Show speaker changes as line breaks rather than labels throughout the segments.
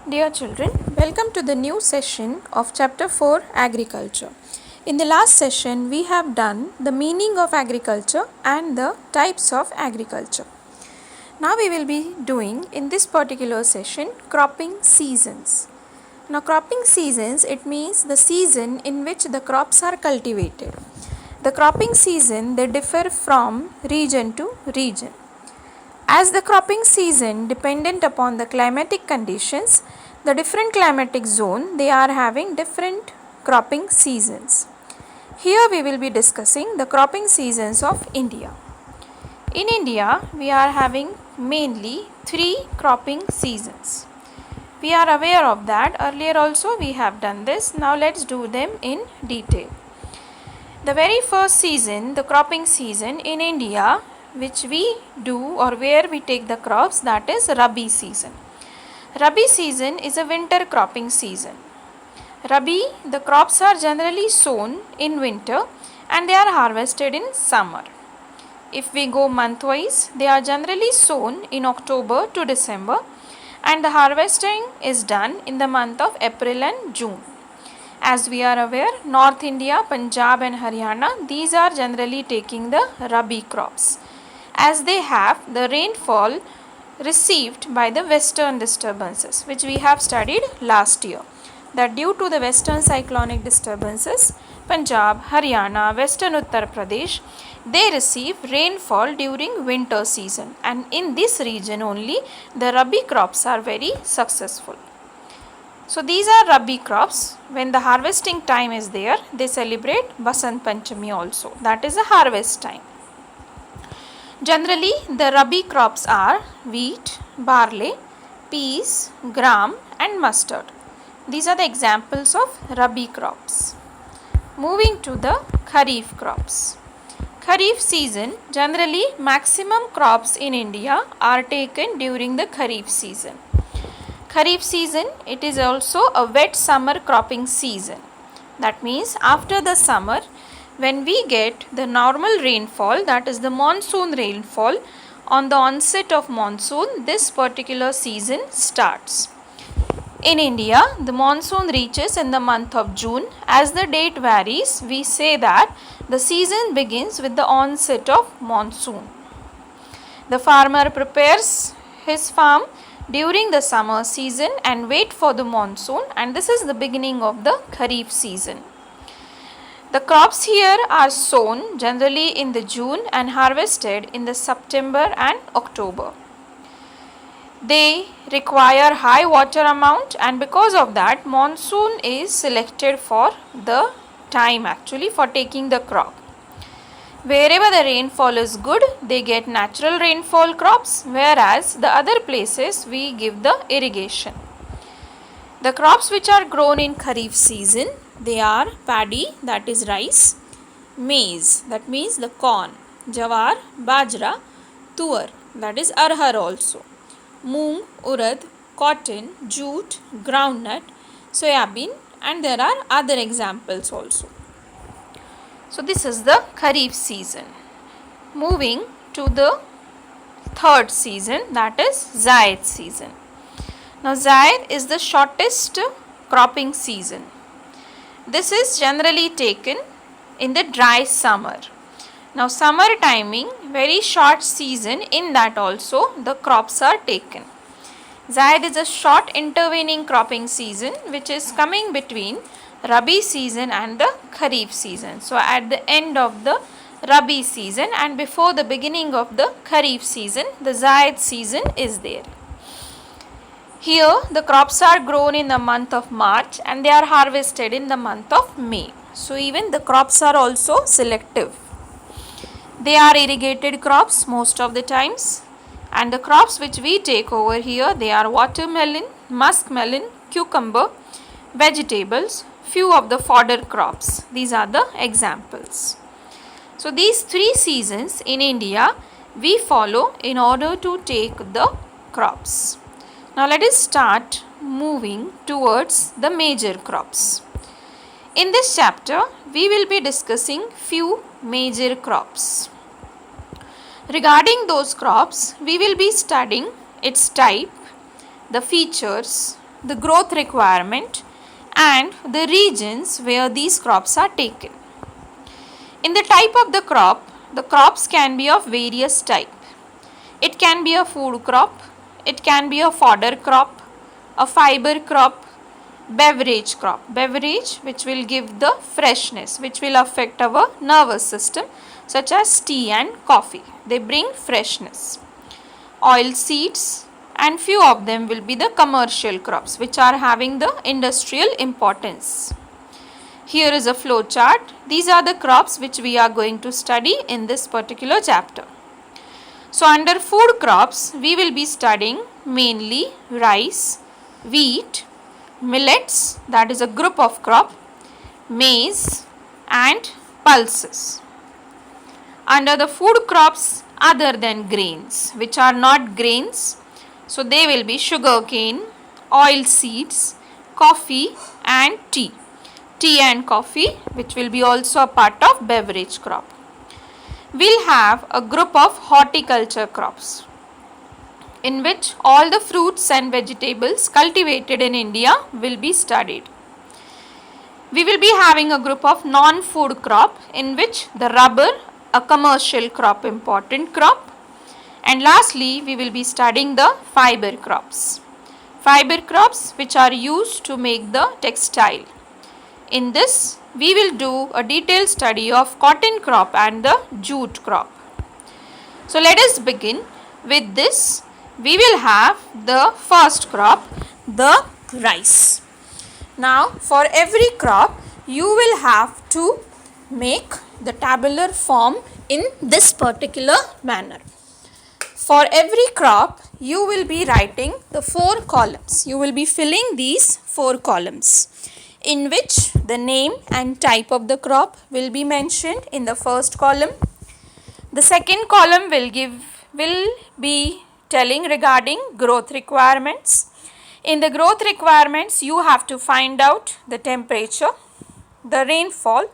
Dear children, welcome to the new session of Chapter 4 Agriculture. In the last session, we have done the meaning of agriculture and the types of agriculture. Now we will be doing in this particular session cropping seasons. Now cropping seasons, it means the season in which the crops are cultivated. The cropping season, they differ from region to region. As the cropping season dependent upon the climatic conditions, the different climatic zone, they are having different cropping seasons. Here we will be discussing the cropping seasons of India. In India, we are having mainly 3 cropping seasons. We are aware of that. Earlier also we have done this. Now let's do them in detail. The very first season, the cropping season in India, which we do or where we take the crops, that is Rabi season. Rabi season is a winter cropping season. Rabi, the crops are generally sown in winter and they are harvested in summer. If we go month-wise, they are generally sown in October to December and the harvesting is done in the month of April and June. As we are aware, North India, Punjab and Haryana, these are generally taking the Rabi crops, as they have the rainfall received by the western disturbances, which we have studied last year, that due to the western cyclonic disturbances, Punjab, Haryana, western Uttar Pradesh, they receive rainfall during winter season, and in this region only the Rabi crops are very successful. So these are Rabi crops. When the harvesting time is there, they celebrate Basant Panchami also, that is the harvest time. Generally, the Rabi crops are wheat, barley, peas, gram and mustard. These are the examples of Rabi crops. Moving to the Kharif crops. Kharif season, generally maximum crops in India are taken during the Kharif season. Kharif season, it is also a wet summer cropping season. That means after the summer, when we get the normal rainfall, that is the monsoon rainfall, on the onset of monsoon, this particular season starts. In India, the monsoon reaches in the month of June. As the date varies, we say that the season begins with the onset of monsoon. The farmer prepares his farm during the summer season and wait for the monsoon, and this is the beginning of the Kharif season. The crops here are sown generally in the June and harvested in the September and October. They require high water amount, and because of that monsoon is selected for the time actually for taking the crop. Wherever the rainfall is good, they get natural rainfall crops, whereas the other places we give the irrigation. The crops which are grown in Kharif season, they are paddy, that is rice, maize, that means the corn, jawar, bajra, tuar, that is arhar also, moong, urad, cotton, jute, groundnut, soybean, and there are other examples also. So this is the Kharif season. Moving to the third season, that is Zaid season. Now Zaid is the shortest cropping season. This is generally taken in the dry summer. Now summer timing, very short season, in that also the crops are taken. Zaid is a short intervening cropping season which is coming between Rabi season and the Kharif season. So at the end of the Rabi season and before the beginning of the Kharif season, the Zaid season is there. Here the crops are grown in the month of March and they are harvested in the month of May. So even the crops are also selective. They are irrigated crops most of the times, and the crops which we take over here, they are watermelon, muskmelon, cucumber, vegetables, few of the fodder crops. These are the examples. So these 3 seasons in India we follow in order to take the crops. Now let us start moving towards the major crops. In this chapter, we will be discussing few major crops. Regarding those crops, we will be studying its type, the features, the growth requirement, and the regions where these crops are taken. In the type of the crops can be of various type. It can be a food crop, it can be a fodder crop, a fiber crop, beverage crop. Beverage which will give the freshness, which will affect our nervous system, such as tea and coffee. They bring freshness. Oil seeds, and few of them will be the commercial crops which are having the industrial importance. Here is a flow chart. These are the crops which we are going to study in this particular chapter. So under food crops, we will be studying mainly rice, wheat, millets, that is a group of crop, maize and pulses. Under the food crops other than grains, which are not grains, so they will be sugarcane, oil seeds, coffee and tea. Tea and coffee, which will be also a part of beverage crop. We'll have a group of horticulture crops, in which all the fruits and vegetables cultivated in India will be studied. We will be having a group of non-food crop, in which the rubber, a commercial crop, important crop, and lastly we will be studying the fiber crops. Fiber crops which are used to make the textile. In this we will do a detailed study of cotton crop and the jute crop. So let us begin with this. We will have the first crop, the rice. Now for every crop you will have to make the tabular form in this particular manner. For every crop you will be writing the 4 columns. You will be filling these 4 columns, in which the name and type of the crop will be mentioned in the first column. The second column will be telling regarding growth requirements. In the growth requirements you have to find out the temperature, the rainfall,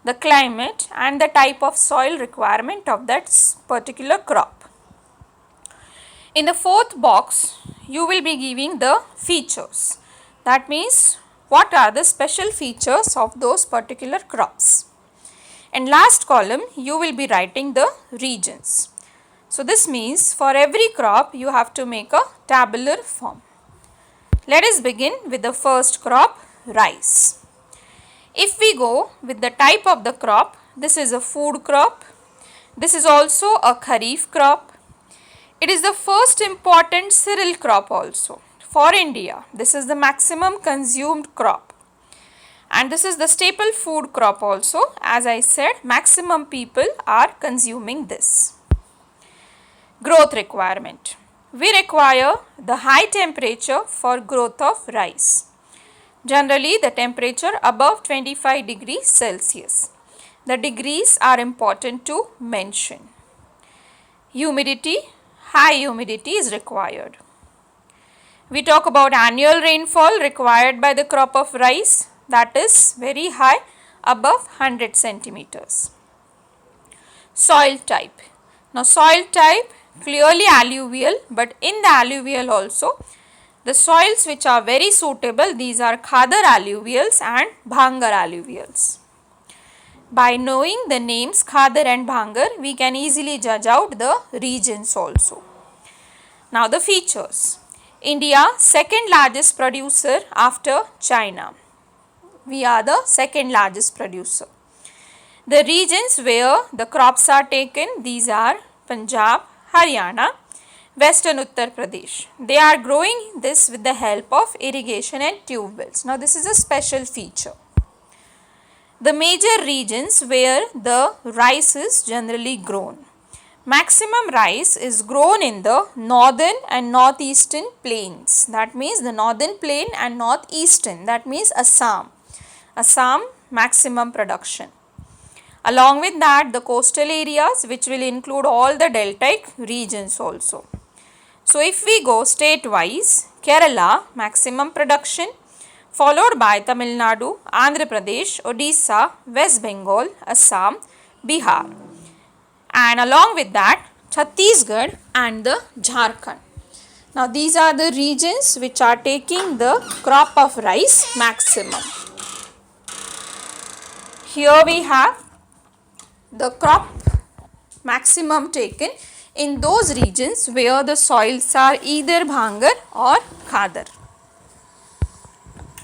the climate and the type of soil requirement of that particular crop. In the fourth box you will be giving the features. That means what are the special features of those particular crops. And last column you will be writing the regions. So this means for every crop you have to make a tabular form. Let us begin with the first crop, rice. If we go with the type of the crop, this is a food crop. This is also a kharif crop. It is the first important cereal crop also for India. This is the maximum consumed crop. And this is the staple food crop also. As I said, maximum people are consuming this. Growth requirement. We require the high temperature for growth of rice. Generally the temperature above 25 degrees Celsius. The degrees are important to mention. Humidity, high humidity is required. We talk about annual rainfall required by the crop of rice, that is very high, above 100 centimeters. Soil type. Now soil type, clearly alluvial, but in the alluvial also the soils which are very suitable, these are Khadar alluvials and Bhangar alluvials. By knowing the names Khadar and Bhangar, we can easily judge out the regions also. Now the features. India, second largest producer after China. We are the second largest producer. The regions where the crops are taken, these are Punjab, Haryana, Western Uttar Pradesh. They are growing this with the help of irrigation and tube wells. Now this is a special feature. The major regions where the rice is generally grown. Maximum rice is grown in the northern and northeastern plains. That means the northern plain and northeastern. That means Assam. Assam maximum production. Along with that, the coastal areas, which will include all the deltaic regions also. So if we go state wise, Kerala maximum production, followed by Tamil Nadu, Andhra Pradesh, Odisha, West Bengal, Assam, Bihar. And along with that, Chhattisgarh and the Jharkhand. Now these are the regions which are taking the crop of rice maximum. Here we have the crop maximum taken in those regions where the soils are either bhangar or khadar.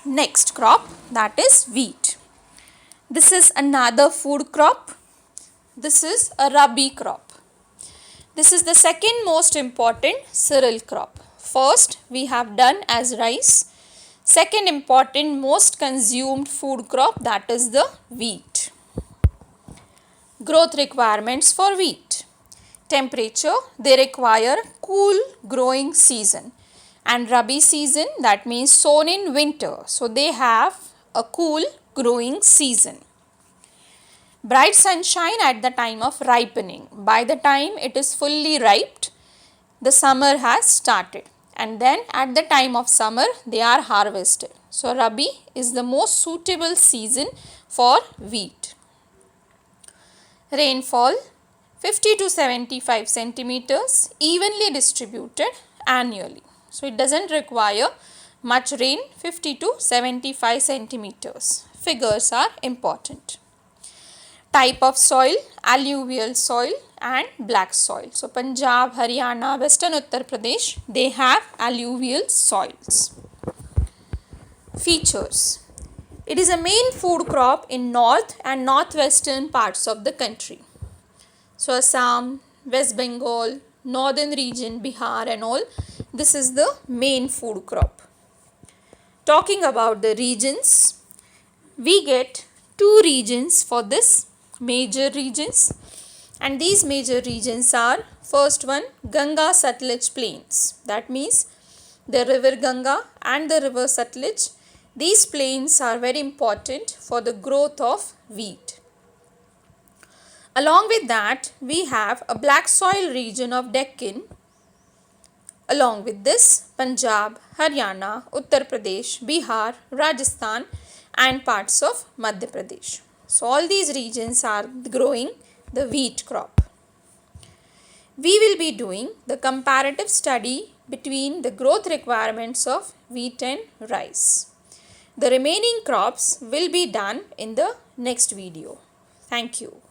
Next crop, that is wheat. This is another food crop. This is a rabi crop. This is the second most important cereal crop. First we have done as rice. Second important most consumed food crop, that is the wheat. Growth requirements for wheat. Temperature, they require cool growing season, and rabi season, that means sown in winter, so they have a cool growing season. Bright sunshine at the time of ripening. By the time it is fully ripe, the summer has started, and then at the time of summer they are harvested. So rabi is the most suitable season for wheat. Rainfall 50 to 75 centimeters, evenly distributed annually. So it doesn't require much rain, 50 to 75 centimeters. Figures are important. Type of soil, alluvial soil and black soil. So Punjab, Haryana, Western Uttar Pradesh, they have alluvial soils. Features. It is a main food crop in north and northwestern parts of the country. So Assam, West Bengal, northern region, Bihar and all, this is the main food crop. Talking about the regions, we get two regions for this, major regions, and these major regions are, first one, Ganga Satluj plains, that means the river Ganga and the river Satluj. These plains are very important for the growth of wheat. Along with that, we have a black soil region of Deccan. Along with this, Punjab, Haryana, Uttar Pradesh, Bihar, Rajasthan and parts of Madhya Pradesh. So all these regions are growing the wheat crop. We will be doing the comparative study between the growth requirements of wheat and rice. The remaining crops will be done in the next video. Thank you.